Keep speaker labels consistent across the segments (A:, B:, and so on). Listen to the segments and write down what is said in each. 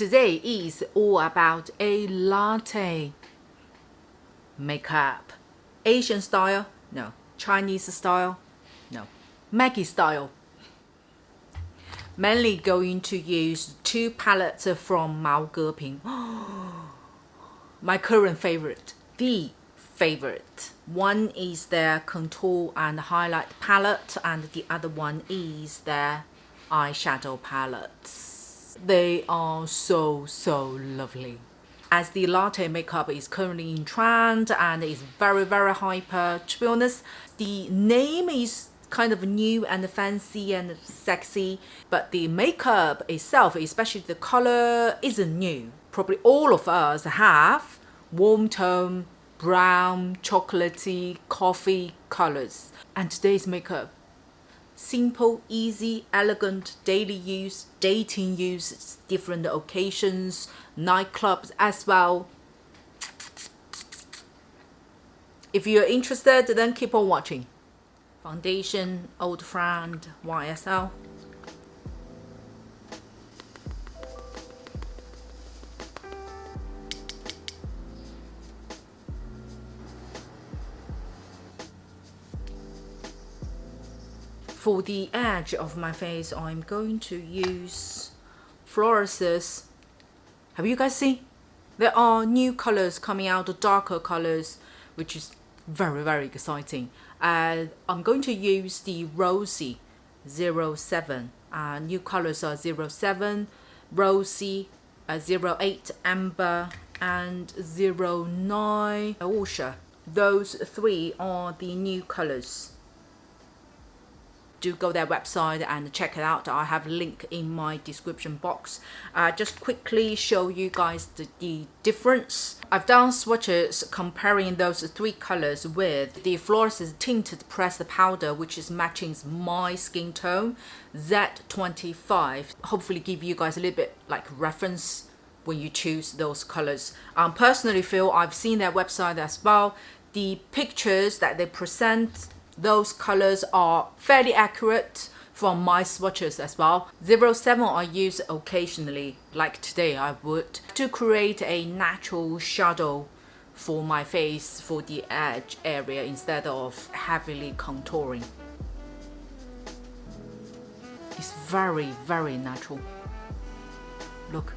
A: Today is all about a latte makeup. Asian style? No. Chinese style? No. Maggie style. Mainly going to use two palettes from MAGGIE. My current favorite. The favorite. One is their contour and highlight palette, and the other one is their eyeshadow palettes. They are so lovely. As the latte makeup is currently in trend and is very hyper, to be honest, the name is kind of new and fancy and sexy, but the makeup itself, especially the color, isn't new. Probably all of us have warm tone, brown, chocolatey, coffee colors. And today's makeup, simple, easy, elegant, daily use, dating use, different occasions, nightclubs as well. If you're interested, then keep on watching. Foundation, old friend, YSL. For the edge of my face, I'm going to use FLORASIS. Have you guys seen? There are new colors coming out, darker colors, which is very exciting. I'm going to use the Rosy 07. New colors are 07, Rosy, 08, Amber, and 09, Osha. Those three are the new colors. Do go their website and check it out. I have a link in my description box. Just quickly show you guys the difference. I've done swatches comparing those three colors with the FLORASIS tinted pressed powder, which is matching my skin tone, Z25. Hopefully give you guys a little bit like reference when you choose those colors. Personally feel I've seen their website as well. The pictures that they present, those colors are fairly accurate from my swatches as well. 07 I use occasionally, like today I would, to create a natural shadow for my face, for the edge area, instead of heavily contouring. It's very natural. Look.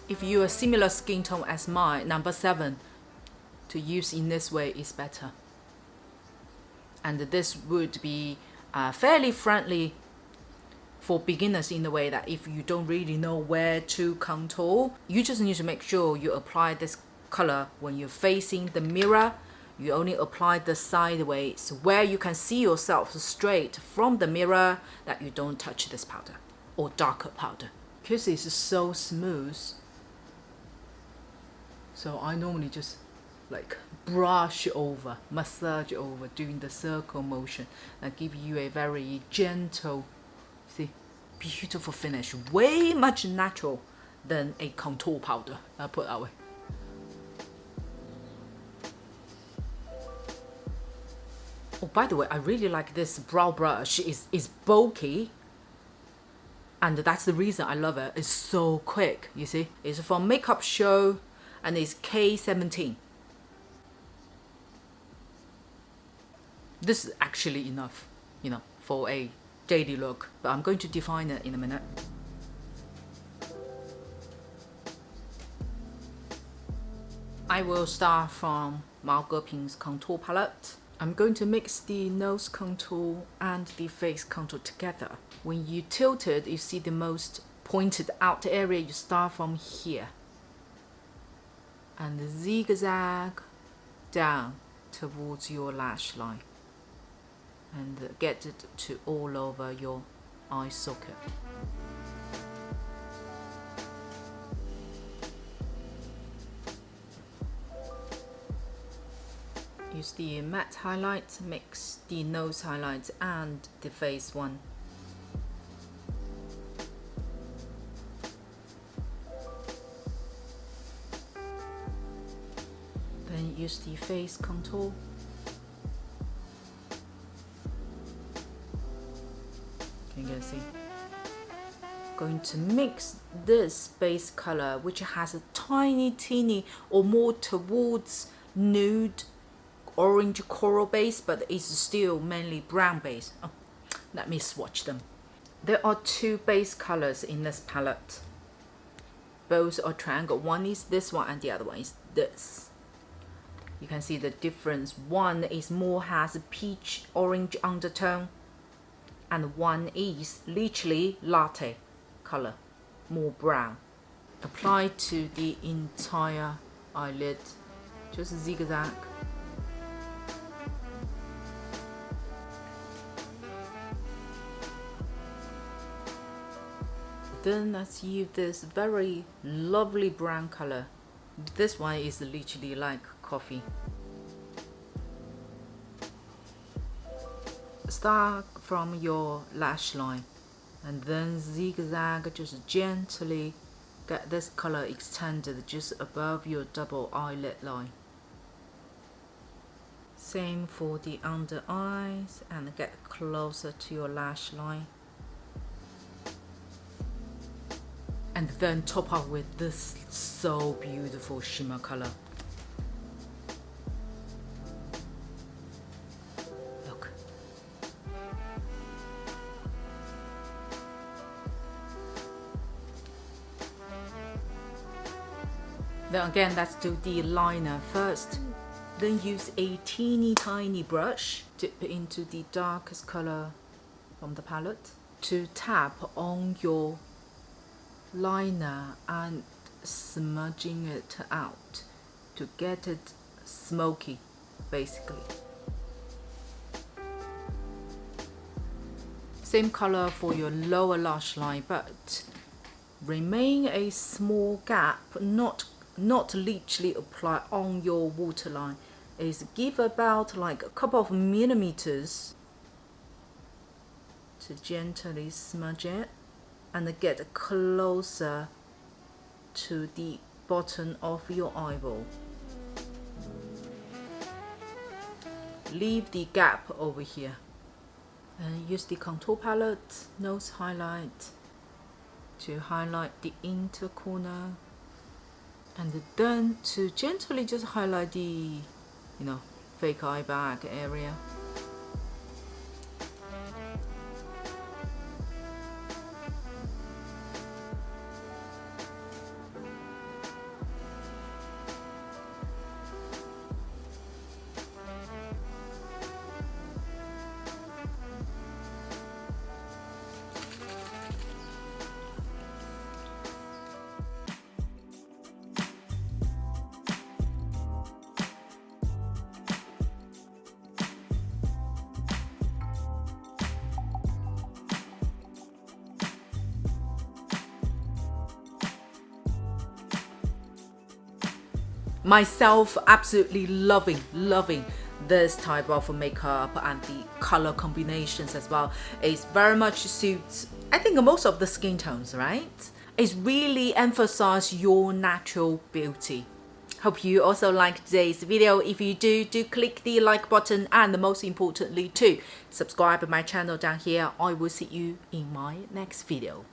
A: If you're a similar skin tone as mine, number 7, to use in this way is better. And this would be fairly friendly for beginners in the way that if you don't really know where to contour, you just need to make sure you apply this color when you're facing the mirror. You only apply the sideways where you can see yourself straight from the mirror, that you don't touch this powder or darker powder, because it's so smooth. So I normally just like brush over, massage over, doing the circle motion, and give you a very gentle, see, beautiful finish. Way much natural than a contour powder, I'll put it that way. Oh, by the way, I really like this brow brush. It's bulky, and that's the reason I love it. It's so quick, you see. It's from Makeup Show, and it's K17. This is actually enough, you know, for a daily look, but I'm going to define it in a minute. I will start from MAGGIE's contour palette. I'm going to mix the nose contour and the face contour together. When you tilt it, you see the most pointed out area. You start from here and zigzag down towards your lash line, and get it to all over your eye socket. Use the matte highlight, mix the nose highlights and the face one. Then use the face contour. Can you guys see? Going to mix this base color, which has a tiny teeny or more towards nude orange coral base, but it's still mainly brown base. Oh, let me swatch them. There are two base colors in this palette. Both are triangle. One is this one and the other one is this. You can see the difference. One is more has a peach orange undertone, and one is literally latte color, more brown. Apply to the entire eyelid, just zigzag. Then let's use this very lovely brown color. This one is literally like coffee. Start from your lash line and then zigzag, just gently get this color extended just above your double eyelid line. Same for the under eyes, and get closer to your lash line. And then top up with this so beautiful shimmer color. Look. Then again, let's do the liner first. Then use a teeny tiny brush, dip into the darkest color from the palette to tap on your liner and smudging it out to get it smoky, basically. Same color for your lower lash line, but remain a small gap, not literally apply on your waterline. Is give about like a couple of millimeters to gently smudge it and get closer to the bottom of your eyeball. Leave the gap over here and use the contour palette, nose highlight to highlight the inner corner, and then to gently just highlight the fake eye bag area. Myself absolutely loving this type of makeup, and the color combinations as well. It very much suits, I think, most of the skin tones, right? It really emphasizes your natural beauty. Hope you also liked today's video. If you do click the like button, and most importantly subscribe to my channel down here. I will see you in my next video.